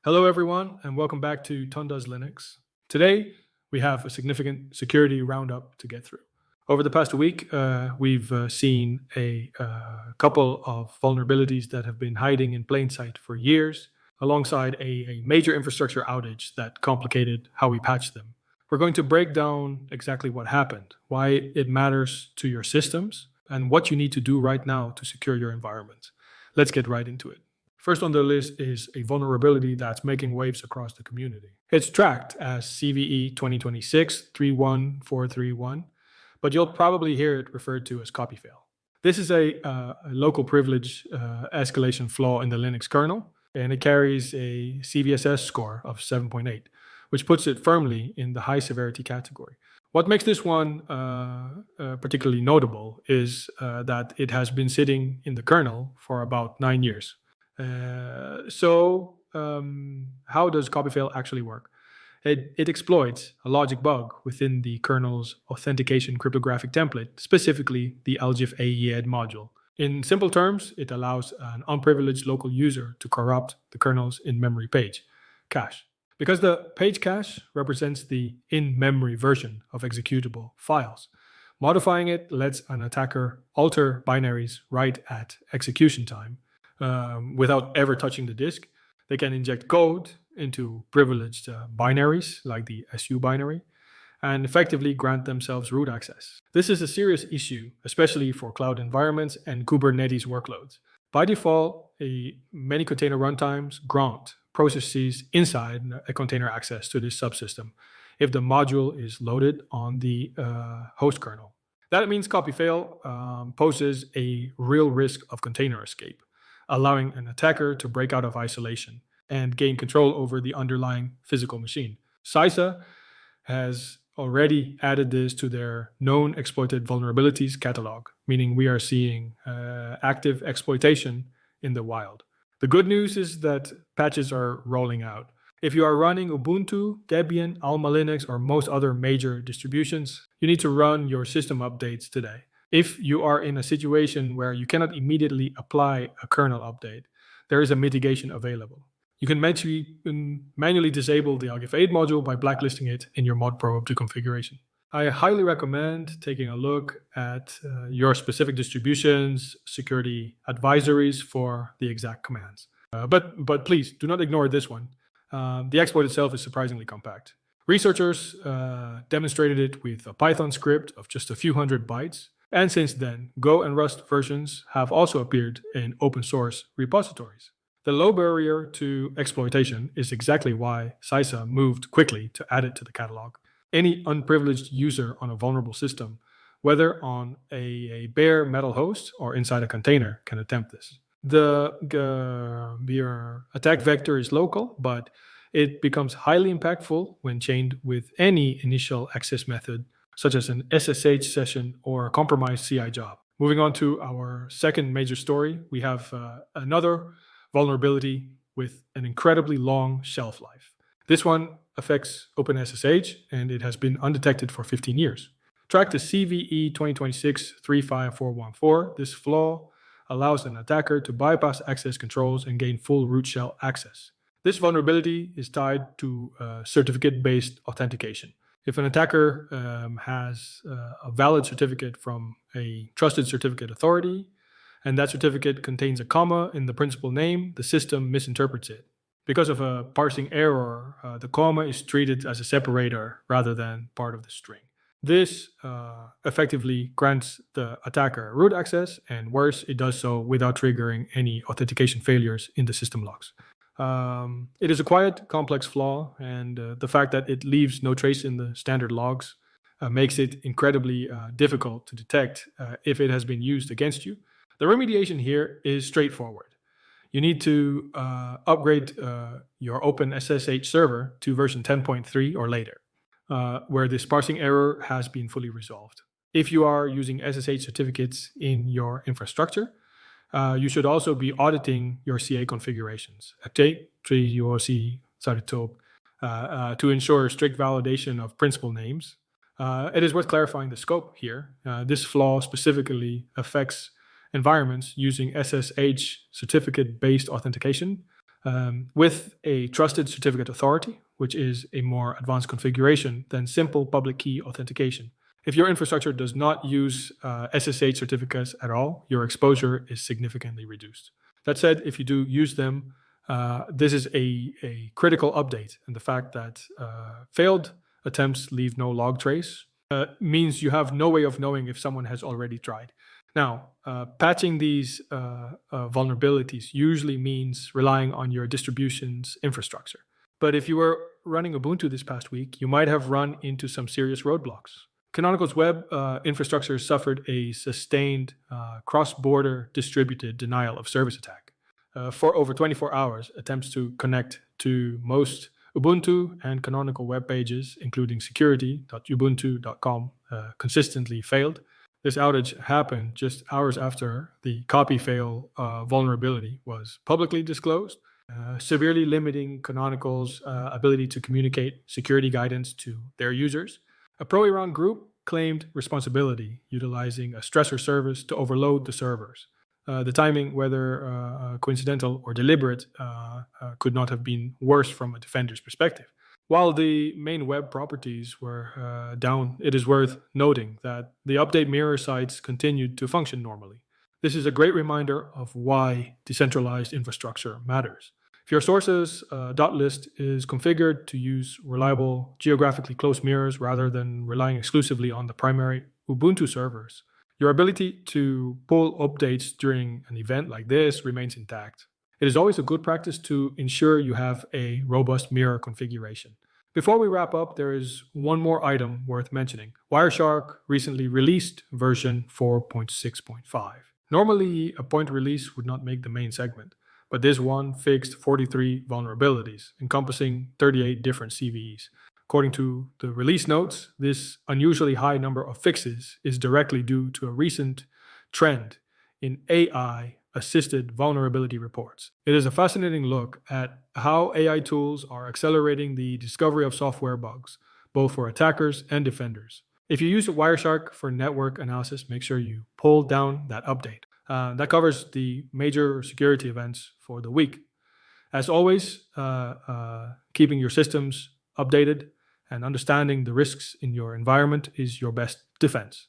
Hello, everyone, and welcome back to Ton Does Linux. Today, we have a significant security roundup to get through. Over the past week, we've seen a couple of vulnerabilities that have been hiding in plain sight for years, alongside a major infrastructure outage that complicated how we patched them. We're going to break down exactly what happened, why it matters to your systems, and what you need to do right now to secure your environment. Let's get right into it. First on the list is a vulnerability that's making waves across the community. It's tracked as CVE 2026-31431, but you'll probably hear it referred to as CopyFail. This is a local privilege escalation flaw in the Linux kernel, and it carries a CVSS score of 7.8, which puts it firmly in the high severity category. What makes this one particularly notable is that it has been sitting in the kernel for about 9 years. So how does CopyFail actually work? It exploits a logic bug within the kernel's authentication cryptographic template, specifically the LGIF AEAD module. In simple terms, it allows an unprivileged local user to corrupt the kernel's in-memory page cache. Because the page cache represents the in-memory version of executable files, modifying it lets an attacker alter binaries right at execution time. Without ever touching the disk. They can inject code into privileged binaries, like the SU binary, and effectively grant themselves root access. This is a serious issue, especially for cloud environments and Kubernetes workloads. By default, many container runtimes grant processes inside a container access to this subsystem if the module is loaded on the host kernel. That means CopyFail poses a real risk of container escape, allowing an attacker to break out of isolation and gain control over the underlying physical machine. CISA has already added this to their known exploited vulnerabilities catalog, meaning we are seeing active exploitation in the wild. The good news is that patches are rolling out. If you are running Ubuntu, Debian, Alma Linux, or most other major distributions, you need to run your system updates today. If you are in a situation where you cannot immediately apply a kernel update, there is a mitigation available. You can manually disable the LGIF8 module by blacklisting it in your mod probe to configuration. I highly recommend taking a look at your specific distribution's security advisories for the exact commands. But please do not ignore this one. The exploit itself is surprisingly compact. Researchers demonstrated it with a Python script of just a few hundred bytes. And since then, Go and Rust versions have also appeared in open source repositories. The low barrier to exploitation is exactly why CISA moved quickly to add it to the catalog. Any unprivileged user on a vulnerable system, whether on a bare metal host or inside a container, can attempt this. Your attack vector is local, but it becomes highly impactful when chained with any initial access method, such as an SSH session or a compromised CI job. Moving on to our second major story, we have another vulnerability with an incredibly long shelf life. This one affects OpenSSH, and it has been undetected for 15 years. Tracked as CVE 2026-35414, this flaw allows an attacker to bypass access controls and gain full root shell access. This vulnerability is tied to certificate-based authentication. If an attacker has a valid certificate from a trusted certificate authority, and that certificate contains a comma in the principal name, the system misinterprets it. Because of a parsing error, the comma is treated as a separator rather than part of the string. This effectively grants the attacker root access, and worse, it does so without triggering any authentication failures in the system logs. It is a quite complex flaw, and the fact that it leaves no trace in the standard logs makes it incredibly difficult to detect if it has been used against you. The remediation here is straightforward. You need to upgrade your OpenSSH server to version 10.3 or later, where this parsing error has been fully resolved. If you are using SSH certificates in your infrastructure, you should also be auditing your CA configurations to ensure strict validation of principal names. It is worth clarifying the scope here. This flaw specifically affects environments using SSH certificate-based authentication, with a trusted certificate authority, which is a more advanced configuration than simple public key authentication. If your infrastructure does not use SSH certificates at all, your exposure is significantly reduced. That said, if you do use them, this is a critical update, and the fact that failed attempts leave no log trace means you have no way of knowing if someone has already tried. Now, patching these vulnerabilities usually means relying on your distribution's infrastructure. But if you were running Ubuntu this past week, you might have run into some serious roadblocks. Canonical's web infrastructure suffered a sustained cross-border distributed denial of service attack. For over 24 hours, attempts to connect to most Ubuntu and Canonical web pages, including security.ubuntu.com, consistently failed. This outage happened just hours after the CopyFail vulnerability was publicly disclosed, severely limiting Canonical's ability to communicate security guidance to their users. A pro-Iran group claimed responsibility, utilizing a stressor service to overload the servers. The timing, whether coincidental or deliberate, could not have been worse from a defender's perspective. While the main web properties were down, it is worth noting that the update mirror sites continued to function normally. This is a great reminder of why decentralized infrastructure matters. If your sources .list is configured to use reliable, geographically close mirrors rather than relying exclusively on the primary Ubuntu servers, your ability to pull updates during an event like this remains intact. It is always a good practice to ensure you have a robust mirror configuration. Before we wrap up, there is one more item worth mentioning. Wireshark recently released version 4.6.5. Normally, a point release would not make the main segment, but this one fixed 43 vulnerabilities, encompassing 38 different CVEs. According to the release notes, this unusually high number of fixes is directly due to a recent trend in AI-assisted vulnerability reports. It is a fascinating look at how AI tools are accelerating the discovery of software bugs, both for attackers and defenders. If you use Wireshark for network analysis, make sure you pull down that update. That covers the major security events for the week. As always, keeping your systems updated and understanding the risks in your environment is your best defense.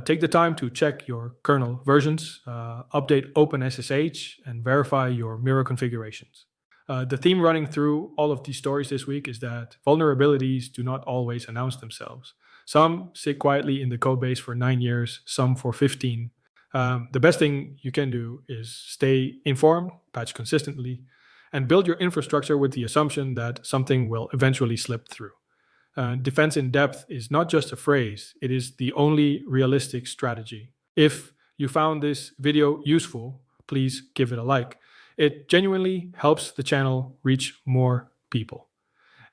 Take the time to check your kernel versions, update OpenSSH, and verify your mirror configurations. The theme running through all of these stories this week is that vulnerabilities do not always announce themselves. Some sit quietly in the codebase for 9 years, some for 15. The best thing you can do is stay informed, patch consistently, and build your infrastructure with the assumption that something will eventually slip through. Defense in depth is not just a phrase, it is the only realistic strategy. If you found this video useful, please give it a like. It genuinely helps the channel reach more people.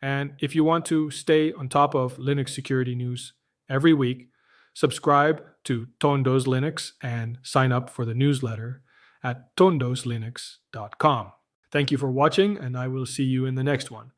And if you want to stay on top of Linux security news every week, subscribe to Tondos Linux and sign up for the newsletter at tondoslinux.com. Thank you for watching, and I will see you in the next one.